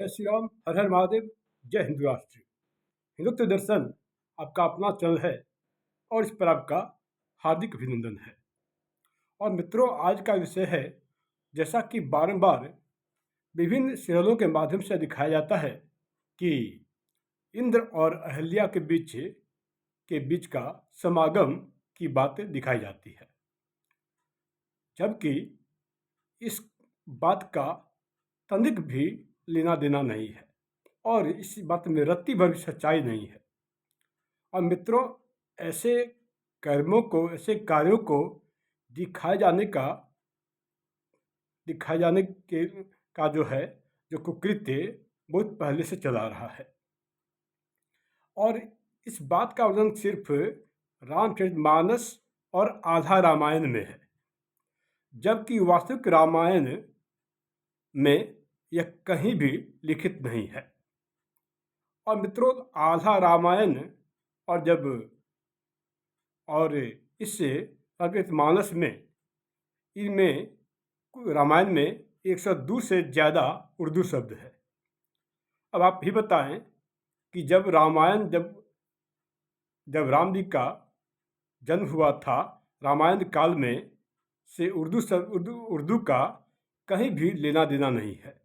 जय श्री राम, हर हर महादेव, जय हिंदू राष्ट्र। हिंदुत्व दर्शन आपका अपना चैनल है और इस पर आपका हार्दिक अभिनंदन है। और मित्रों, आज का विषय है, जैसा कि बारंबार विभिन्न सीरियलों के माध्यम से दिखाया जाता है कि इंद्र और अहल्या के बीच का समागम की बात दिखाई जाती है, जबकि इस बात का तनिक भी लेना देना नहीं है और इस बात में रत्ती भर भी सच्चाई नहीं है। और मित्रों, ऐसे ऐसे कार्यों को दिखाए जाने का जो कुकृत्य बहुत पहले से चला रहा है। और इस बात का वर्णन सिर्फ रामचरितमानस और आधा रामायण में है, जबकि वास्तविक रामायण में यह कहीं भी लिखित नहीं है। और मित्रों, आधा रामायण और इससे रामचरितमानस में रामायण में 102 से ज़्यादा उर्दू शब्द है। अब आप ही बताएं कि जब राम जी का जन्म हुआ था, रामायण काल में से उर्दू का कहीं भी लेना देना नहीं है।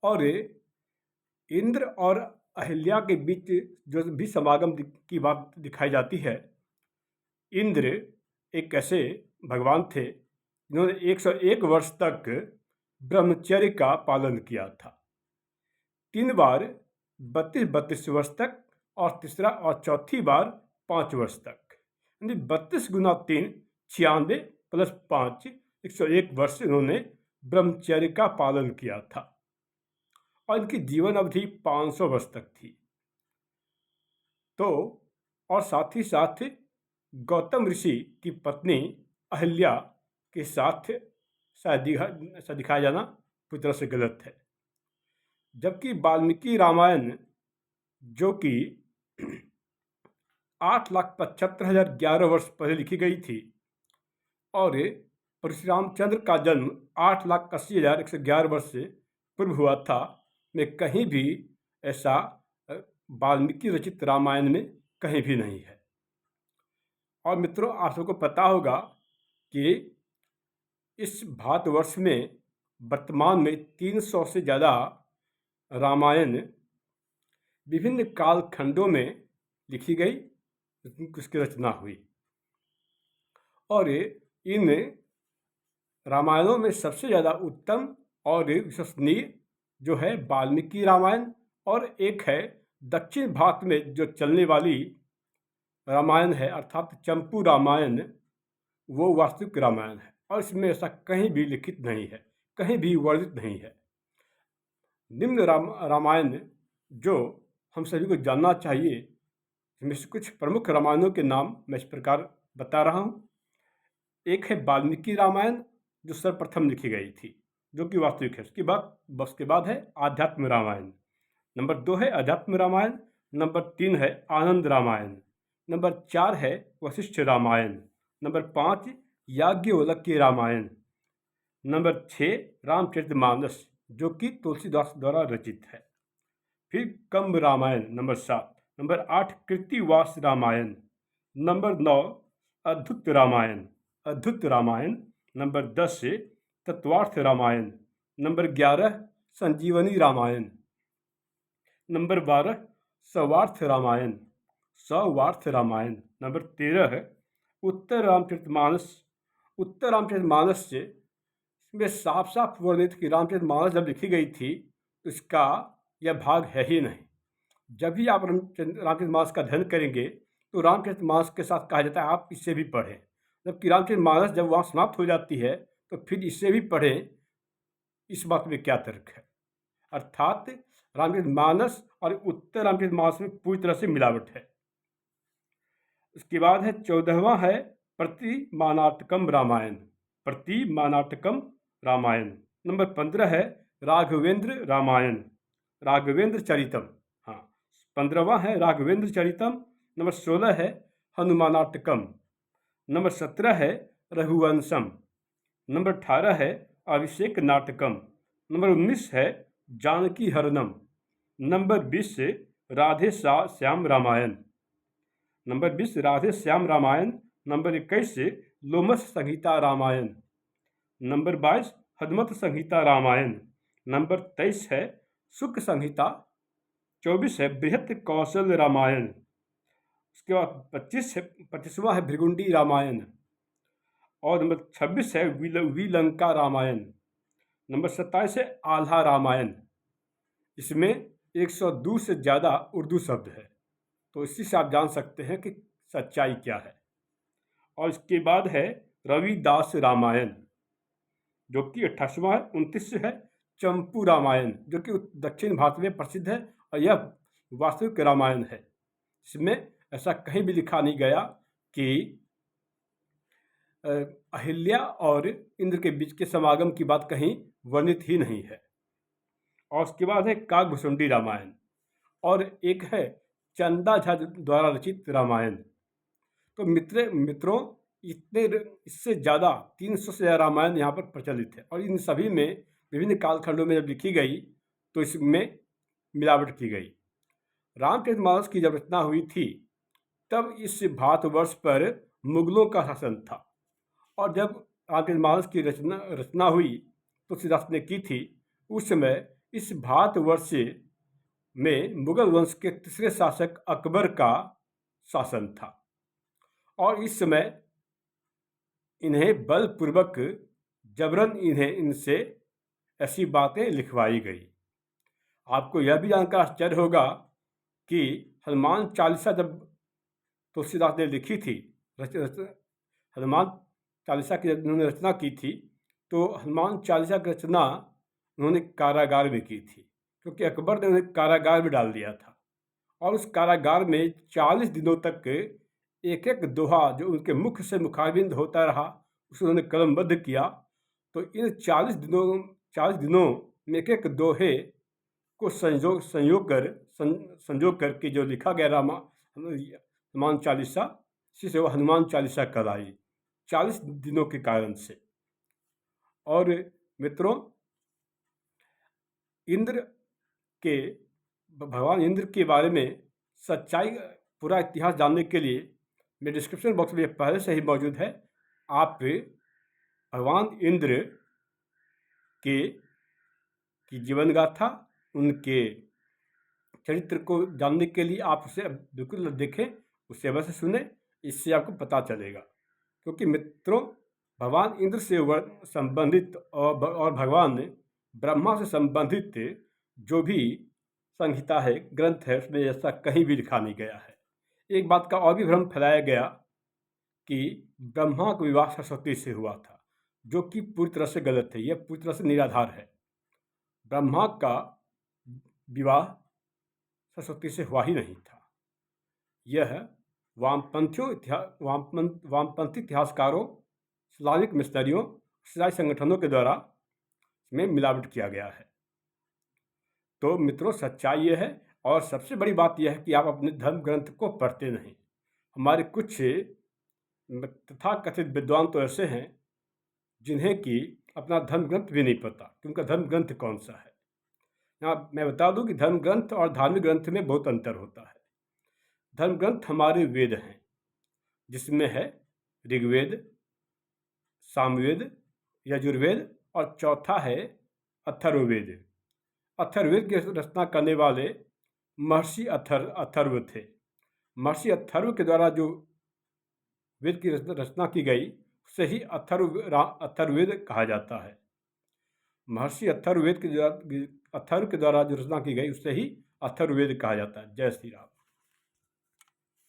और इंद्र और अहिल्या के बीच जो भी समागम की बात दिखाई जाती है, इंद्र एक ऐसे भगवान थे जिन्होंने 101 वर्ष तक ब्रह्मचर्य का पालन किया था। 3 बार 32 वर्ष तक और तीसरा और चौथी बार 5 वर्ष तक, यानी 32 गुना 3 96 प्लस 5 101 वर्ष इन्होंने ब्रह्मचर्य का पालन किया था और इनकी जीवन अवधि 500 वर्ष तक थी। तो और साथ ही साथ गौतम ऋषि की पत्नी अहिल्या के साथ ऐसा दिखाया जाना पूरी तरह से गलत है। जबकि वाल्मीकि रामायण, जो कि 8,75,011 वर्ष पहले लिखी गई थी, और परशुरामचंद्र का जन्म 8,80,111 वर्ष से पूर्व हुआ था, में कहीं भी ऐसा वाल्मीकि रचित रामायण में कहीं भी नहीं है। और मित्रों, आप सबको पता होगा कि इस भारतवर्ष में वर्तमान में 300 से ज़्यादा रामायण विभिन्न कालखंडों में लिखी गई, उसकी रचना हुई। और इन रामायणों में सबसे ज़्यादा उत्तम और विश्वसनीय जो है वाल्मीकि रामायण, और एक है दक्षिण भारत में जो चलने वाली रामायण है, अर्थात चंपू रामायण, वो वास्तविक रामायण है और इसमें ऐसा कहीं भी लिखित नहीं है, कहीं भी वर्णित नहीं है। निम्न रामायण जो हम सभी को जानना चाहिए, इसमें से कुछ प्रमुख रामायणों के नाम मैं इस प्रकार बता रहा हूँ। एक है वाल्मीकि रामायण, जो सर्वप्रथम लिखी गई थी, जो कि वास्तविक है। उसके बाद है आध्यात्म रामायण। नंबर 2 है अध्यात्म रामायण। नंबर 3 है आनंद रामायण। नंबर 4 है वशिष्ठ रामायण। नंबर 5 याज्ञवल्क्य रामायण। नंबर 6 रामचरितमानस, जो कि तुलसीदास द्वारा रचित है। फिर Kamba Ramayan number 7। Number 8 Krittivas Ramayan. Number 9 Adbhut Ramayan. Number 10 Tattvarth Ramayan. Number 11 Sanjeevani Ramayan. Number 12 Sarvarth Ramayan. Number 13 है उत्तर रामचरितमानस से में साफ साफ वर्णित कि रामचरितमानस जब लिखी गई थी तो इसका यह भाग है ही नहीं। जब भी आप रामचरितमानस का अध्ययन करेंगे तो रामचरितमानस के साथ कहा जाता है आप इससे भी पढ़ें, जबकि रामचरितमानस जब वहाँ समाप्त हो जाती है तो फिर इससे भी पढ़ें। इस बात में क्या तर्क है? अर्थात रामचरितमानस और उत्तर रामचरितमानस में पूरी तरह से मिलावट है। उसके बाद है 14वां है प्रतिमानाटकम रामायण। नंबर 15 है राघवेंद्र चरितम। हाँ, 15वां है राघवेंद्र चरितम। नंबर 16 है हनुमानाटकम। नंबर 17 है रघुवंशम। नंबर 18 है अभिषेक नाटकम। नंबर 19 है जानकी हरनम। नंबर 20 से राधे श्याम रामायण। नंबर 20 राधे श्याम रामायण। नंबर 21 से लोमस संहिता रामायण। नंबर 22 हनुमत संहिता रामायण। नंबर 23 है शुक्ल संहिता। 24 है बृहत कौशल रामायण। उसके बाद 25वां है भृगुंडी रामायण। और नंबर 26 है विलंका रामायण। नंबर 27 है आल्हा रामायण। इसमें 102 से ज़्यादा उर्दू शब्द है, तो इसी से आप जान सकते हैं कि सच्चाई क्या है। और इसके बाद है रविदास रामायण, जो कि 28वां है। 29 है चंपू रामायण, जो कि दक्षिण भारत में प्रसिद्ध है और यह वास्तविक रामायण है। इसमें ऐसा कहीं भी लिखा नहीं गया कि अहिल्या और इंद्र के बीच के समागम की बात कहीं वर्णित ही नहीं है। और उसके बाद है काकभुसुंडी रामायण, और एक है चंदा झा द्वारा रचित रामायण। तो मित्रों इससे ज़्यादा 300 से ज़्यादा रामायण यहाँ पर प्रचलित है, और इन सभी में विभिन्न कालखंडों में जब लिखी गई तो इसमें मिलावट की गई। रामचरितमानस की जब रचना हुई थी तब इस भारतवर्ष पर मुगलों का शासन था, और जब रामचरितमानस की रचना हुई तुलसीदास ने की थी, उस समय इस भारतवर्ष में मुगल वंश के तीसरे शासक अकबर का शासन था, और इस समय इन्हें बलपूर्वक जबरन इनसे ऐसी बातें लिखवाई गई। आपको यह भी जानकर आश्चर्य होगा कि हनुमान चालीसा जब तुलसीदास ने लिखी थी, हनुमान चालीसा की जब उन्होंने रचना की थी, तो हनुमान चालीसा की रचना उन्होंने कारागार में की थी, क्योंकि अकबर ने उन्हें कारागार में डाल दिया था, और उस कारागार में 40 दिनों तक एक एक दोहा जो उनके मुख से मुखारबिंद होता रहा उसे उन्होंने कलमबद्ध किया। तो इन 40 दिनों में एक एक दोहे को संजो करके जो लिखा गया हनुमान चालीसा, इसी से वो हनुमान चालीसा कहलाई 40 दिनों के कारण से। और मित्रों, भगवान इंद्र के बारे में सच्चाई पूरा इतिहास जानने के लिए मेरे डिस्क्रिप्शन बॉक्स में पहले से ही मौजूद है। आप भगवान इंद्र की जीवन गाथा, उनके चरित्र को जानने के लिए आप उसे बिल्कुल देखें, उसे अवश्य सुने, इससे आपको पता चलेगा। क्योंकि मित्रों, भगवान इंद्र से संबंधित और भगवान ब्रह्मा से संबंधित जो भी संहिता है, ग्रंथ है, उसमें ऐसा कहीं भी लिखा नहीं गया है। एक बात का और भी भ्रम फैलाया गया कि ब्रह्मा का विवाह सरस्वती से हुआ था, जो कि पूरी तरह से गलत है। यह पूरी तरह से निराधार है। ब्रह्मा का विवाह सरस्वती से हुआ ही नहीं था। यह वामपंथी इतिहासकारों, इस्लामिक मिशनरियों, ईसाई संगठनों के द्वारा इसमें मिलावट किया गया है। तो मित्रों, सच्चाई यह है, और सबसे बड़ी बात यह है कि आप अपने धर्म ग्रंथ को पढ़ते नहीं। हमारे कुछ तथाकथित विद्वान तो ऐसे हैं जिन्हें कि अपना धर्म ग्रंथ भी नहीं पता कि उनका धर्म ग्रंथ कौन सा है। यहाँ मैं बता दूं कि धर्म ग्रंथ और धार्मिक ग्रंथ में बहुत अंतर होता है। धर्म ग्रंथ हमारे वेद हैं, जिसमें है ऋग्वेद, सामवेद, यजुर्वेद, और चौथा है अथर्ववेद। अथर्ववेद की रचना करने वाले महर्षि अथर्व थे। महर्षि अथर्व के द्वारा जो वेद की रचना की गई उसे ही अथर्ववेद कहा जाता है। महर्षि अथर्व के द्वारा जो रचना की गई उसे ही अथर्ववेद कहा जाता है। जय श्री राम।